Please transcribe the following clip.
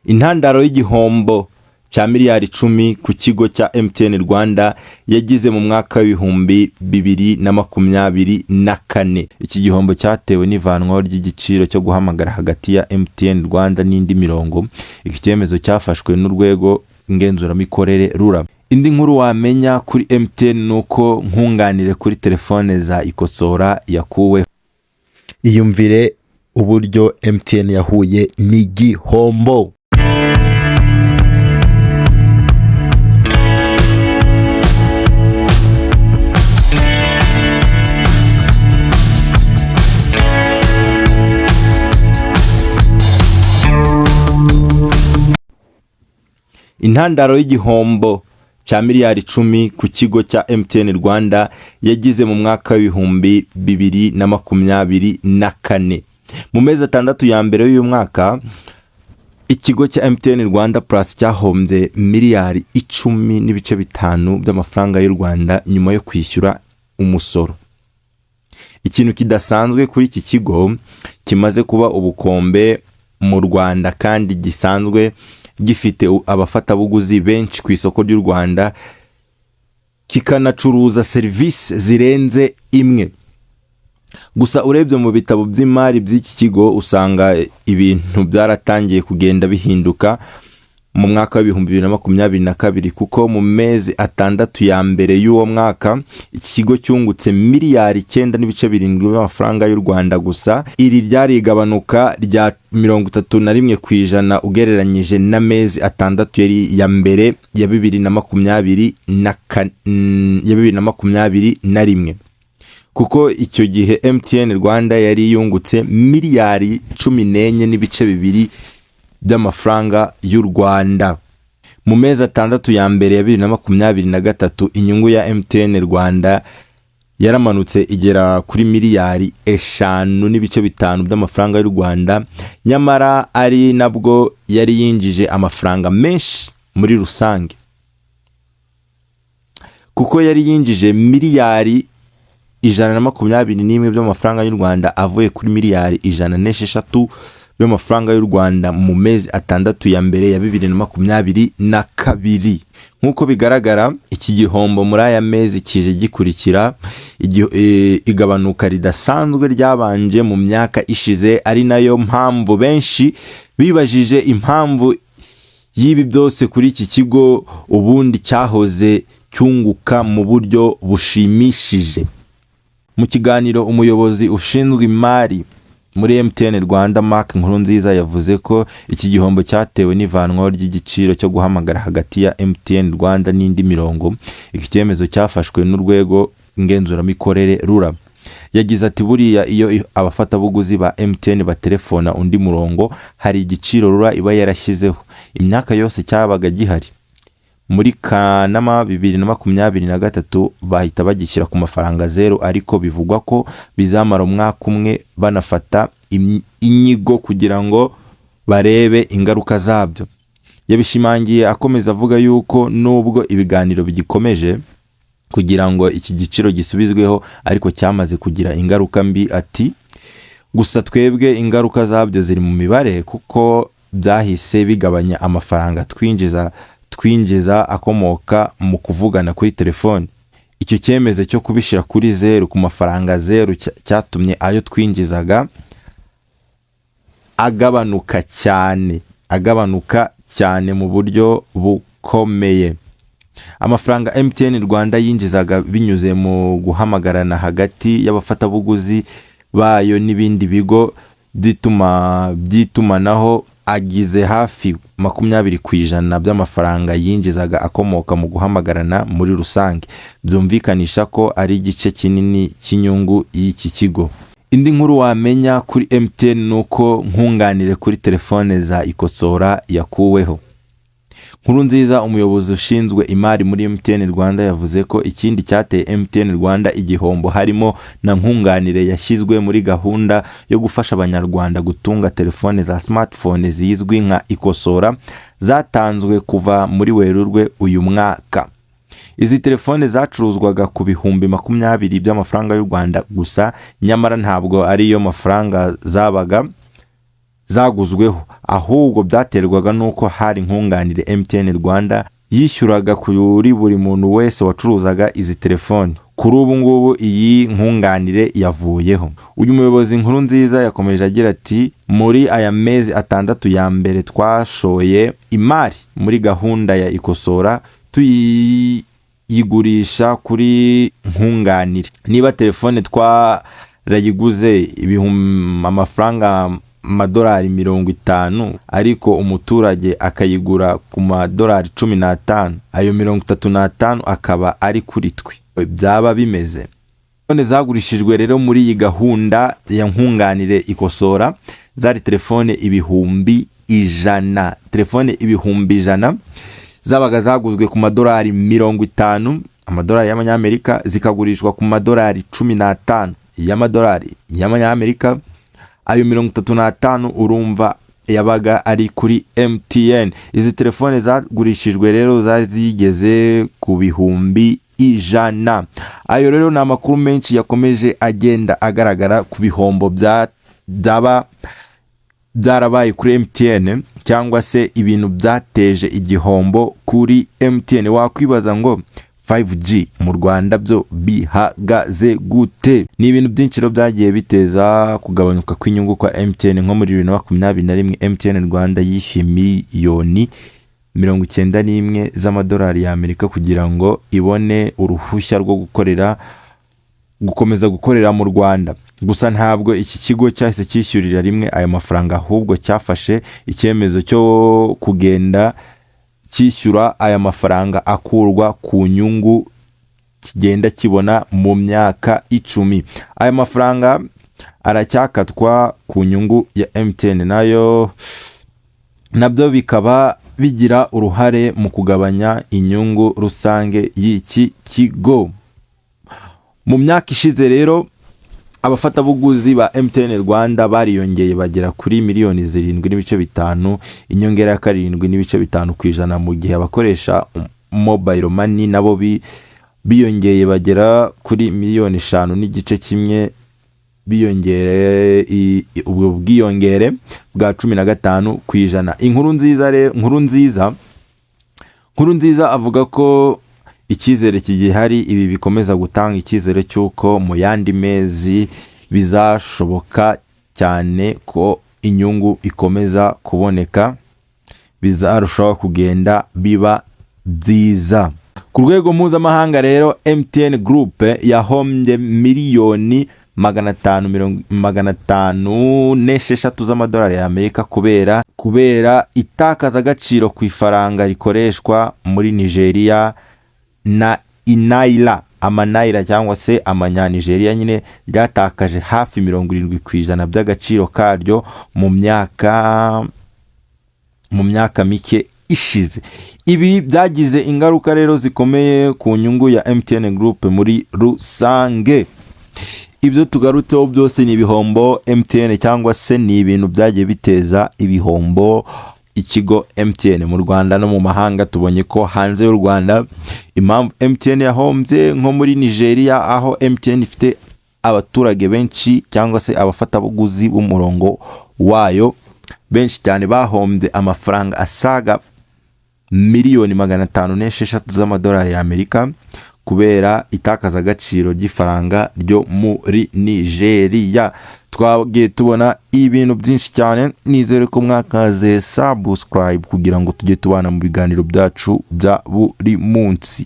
Intandaro y'igihombo cya miliyari 10 ku kigo cya MTN Rwanda yagize mu mwaka w'ibihumbi 2024. Iki gihombo cyatewe n'ivanwaho ry'igiciro cyo guhamagara hagati ya MTN Rwanda n'indi mirongo. Iki cyemezo cyafashwe n'urwego ngenzuramikorere RURA. Indi nkuru wamenya kuri MTN nuko nkunganire kuri telefone za ikosora yakuwe. Iyumvire uburyo MTN yahuye n'igihombo. Intandaro y'igihombo cya miliyari 10 ku kigo cya MTN Rwanda yagize mu mwaka w'ibihumbi 2024. Mu mezi 6 ya mbere y'uyu mwaka, ikigo cya MTN Rwanda Plus cyahombye miliyari 10.5 by'amafaranga y'u Rwanda nyuma yo kwishyura umusoro. Ikintu kidasanzwe kuri iki kigo kimaze kuba ubukombe mu Rwanda kandi gisanzwe gifite abafatabuguzi benshi ku isoko ry'u Rwanda, kikanacuruza serivisi zirenze imwe. Gusa urebye mu bitabo by'imari by'iki kigo usanga ibintu byaratangiye kugenda bihinduka mu mwaka w'ibihumbi 2022, kuko mu mezi 6 ya mbere y'uwo mwaka iki kigo cyungutse miliyari 9.7 by'amafaranga y'u Rwanda. Gusa iri ryari igabanuka rya 31% ugereranyije na mezi 6 yari ya mbere ya 2021, kuko icyo gihe MTN Rwanda yari yungutse miliyari 14.2 by'amafaranga y'u Rwanda. Mu mezi 6 ya mbere ya 2023 inyungu ya MTN Rwanda yaramanutse igera kuri miliyari 5.5 by'amafaranga y'u Rwanda, nyamara ari nabwo yari yinjije amafaranga menshi muri rusange, kuko yari yinjije miliyari 121 by'amafaranga y'u Rwanda avuye kuri miliyari 106 by'amafaranga y'u Rwanda mu mezi 6 ya mbere ya 2022. Nk'uko bigaragara, iki gihombo muri aya mezi kije gikurikira igabanuka ridasanzwe ryabanje mu myaka ishize, ari nayo mpamvu benshi bibajije impamvu y'ibi byose kuri iki kigo ubundi cyahoze cyunguka mu buryo bushimishije. Mu kiganiro umuyobozi ushinzwe imari muri MTN Rwanda Mark Nkurunziza yavuze ko iki gihombo cyatewe n'ivanwaho ry'igiciro cyo guhamagara hagati ya MTN Rwanda n'indi mirongo. Iki cyemezo cyafashwe n'urwego ngenzuramikorere RURA. Yagize ati buriya iyo abafatabuguzi ba MTN batelefona undi murongo hari igiciro RURA iba yarashyizeho. Imyaka yose cyabaga gihari. Muri Kanama 2023 bahita bagishyira ku mafaranga 0, ariko bivugwa ko bizamara umwaka umwe banafata inyigo kugira ngo barebe ingaruka zabyo. Yabishimangiye akomeza avuga yuko nubwo ibiganiro bigikomeje kugira ngo iki giciro gisubizweho, ariko cyamaze kugira ingaruka mbi. Ati gusa twebwe ingaruka zabyo ziri mu mibare, kuko byahise bigabanya amafaranga twinjiza akomoka mu kuvugana kuri telefone. Icyo cyemezo cyo kubishyira kuri 0 ku mafaranga 0 cyatumye ayo twinjizaga agabanuka cyane mu buryo bukomeye. Amafaranga MTN Rwanda yinjizaga binyuze mu guhamagarana hagati y'abafatabuguzi bayo n'ibindi bigo by'itumanaho agize hafi 20% by'amafaranga yinjizaga akomoka mu guhamagarana muri rusange. Byumvikanisha ko ari igice kinini cy'inyungu y'iki kigo. Indi nkuru wamenya kuri MTN nuko nkunganire kuri telefone za ikosora yakuweho. Nkurunziza umuyobozi ushinzwe imari muri MTN Rwanda yavuze ko ikindi cyateye MTN Rwanda igihombo harimo na nkunganire yashyizwe muri gahunda yo gufasha abanyarwanda gutunga telefone za smartphone zizwi nka ikosora, zatanzwe kuva muri Werurwe uyu mwaka. Izi telefone zacuruzwaga ku bihumbi 20 by'amafaranga y'u Rwanda gusa, nyamara ntabwo ari yo mafaranga zabaga zaguzweho, ahubwo byaterwaga nuko hari nkunganire MTN Rwanda yishyuraga kuri buri muntu wese wacuruzaga izi telefoni. Kuri ubu ngubu iyi nkunganire yavuyeho. Uyu muyobozi Nkurunziza yakomeje agira ati muri aya mezi 6 ya mbere twashoye imari muri gahunda ya ikosora tuyigurisha kuri nkunganire. Niba telefone twarayiguze amafaranga amadolari 50 ariko umuturage akayigura ku madolari 15, ayo 35 akaba ari kuri twe. Byaba bimeze. None zagurishijwe rero muri iyi gahunda ya nkunganire ikosora zari telefone 100,000. Telefone 100,000 zabaga zaguzwe ku madolari 50, amadolari y'amanyamerika, zikagurishwa ku madolari 15 y'amadolari y'amanyamerika. Ayo 35 urumva yabaga ari kuri MTN. Izi telefone zagurishijwe rero zazigeze ku 100,000. Ayo rero ni amakuru menshi yakomeje agenda agaragara ku bihombo byaba byarabaye kuri MTN, cyangwa se ibintu byateje igihombo kuri MTN. Wakwibaza ngo 5G mu Rwanda byo bihagaze gute? Ni ibintu byinshi rero byagiye biteza kugabanyuka kw'inyungu kwa MTN. Nko muri 2021 MTN Rwanda yishyuye miliyoni 91 z'amadolari y'Amerika kugira ngo ibone uruhushya rwo gukomeza gukorera mu Rwanda. Gusa ntabwo iki kigo cyahise cyishyurira rimwe ayo mafaranga, ahubwo cyafashe icyemezo cyo kugenda cyishyura aya mafaranga akurwa ku nyungu kigenda kibona mu myaka 10. Aya mafaranga aracyakatwa ku nyungu ya MTN, nabyo bikaba bigira uruhare mu kugabanya inyungu rusange y'iki kigo. Mu myaka ishize rero abafatabuguzi ba MTN Rwanda bariyongeye bagera kuri miliyoni 7.5, inyongera ya 7.5%, mu gihe abakoresha mobile money nabo biyongeye bagera kuri miliyoni 5.1, biyongere ubwo bwiyongere bwa 15%. Nkurunziza avuga ko icyizere kigihari, ibi bikomeza gutanga icyizere cy'uko mu yandi mezi bizashoboka cyane ko inyungu ikomeza kuboneka, bizarushaho kugenda biba byiza. Ku rwego mpuzamahanga rero MTN Group yahombye miliyoni 556 z'amadolari y'Amerika kubera itakaza agaciro ku ifaranga rikoreshwa muri Nigeria na inaira. Amanaira cyangwa se amanyanigeria nyine ryatakaje hafi 70% by'agaciro karyo mu myaka mike ishize. Ibi byagize ingaruka rero zikomeye ku nyungu ya MTN Group muri rusange. Ibyo tugarutseho byose ni ibihombo MTN, cyangwa se ni ibintu byagiye biteza ibihombo ikigo MTN mu Rwanda no mu mahanga. Tubonye ko hanze y'u Rwanda impamvu MTN yahombye nko muri Nigeria, aho MTN ifite abaturage benshi cyangwa se abafatabuguzi b'umurongo wayo benshi cyane, bahombye amafaranga asaga miliyoni 506 z'amadolari y'Amerika kubera itakaza agaciro ry'ifaranga ryo muri Nigeria. Twagiye tubona ibintu byinshi cyane. Nizere ko mwakaze subscribe kugira ngo tujye tubana mu biganiro byacu bya buri munsi.